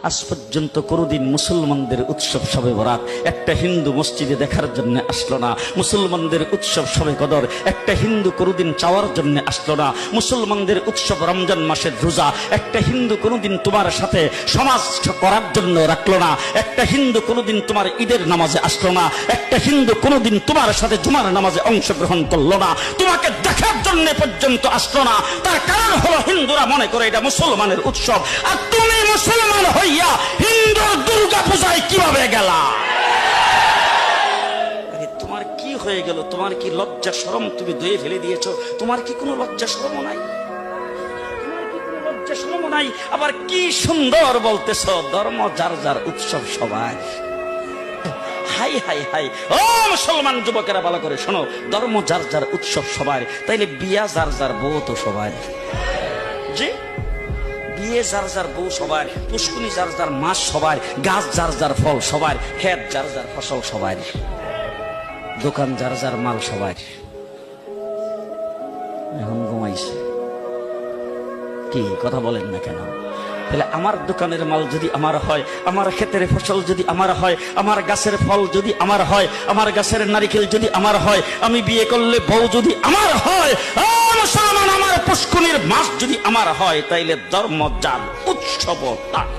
আজ পর্যন্ত কোনোদিন মুসলমানদের উৎসব শবে বরাত একটা হিন্দু মসজিদে দেখার জন্য আসলো না। মুসলমানদের উৎসব শবে কদর একটা হিন্দু কোনোদিন চাওয়ার জন্য আসলো না। মুসলমানদের উৎসব রমজান মাসের রোজা একটা হিন্দু কোনোদিন তোমার সাথে সমাজ করার জন্য রাখলো না। একটা হিন্দু কোনোদিন তোমার ঈদের নামাজে আসলো না। একটা হিন্দু কোনোদিন তোমার সাথে জুমার নামাজে অংশগ্রহণ করলো না। তোমাকে দেখার জন্য পর্যন্ত আসলো না। তার কারণ হলো হিন্দুরা মনে করে এটা মুসলমানের উৎসব, আর তুমি মুসলমান হইয়া হিন্দুর দুর্গা পূজায় কিভাবে গেলা? তোমার কি হয়ে গেল? তোমার কি লজ্জা শরম তুমি ধুয়ে ফেলে দিয়েছো? তোমার কি কোনো লজ্জা শরম নাই? লজ্জা শরম নাই? আবার কি সুন্দর বলতেছ, ধর্ম যার যার উৎসব সবাই। হাই হাই হাই, ও মুসলমান যুবকেরা ভালো করে শোনো, ধর্ম যার যার উৎসব সবার, তাইলে বিয়া যার যার বউ তো সবার। জি, বিয়ে যার যার বউ সবার, পুষ্কুনি যার যার মাস সবার, গাছ যার যার ফল সবার, ক্ষেত যার যার ফসল সবার, দোকান যার যার মাল সবার। এখন ঘুমাইছে কি কথা বলেন না কেন? তাহলে আমার দোকানের মাল যদি আমার হয়, আমার ক্ষেতের ফসল যদি আমার হয়, আমার গাছের ফল যদি আমার হয়, আমার গাছের নারিকেল যদি আমার হয়, আমি বিয়ে করলে বউ যদি আমার হয়, মুসলমান আমার পুষ্কুনির মাস যদি আমার হয়, তাইলে ধর্ম যার উৎসব তার।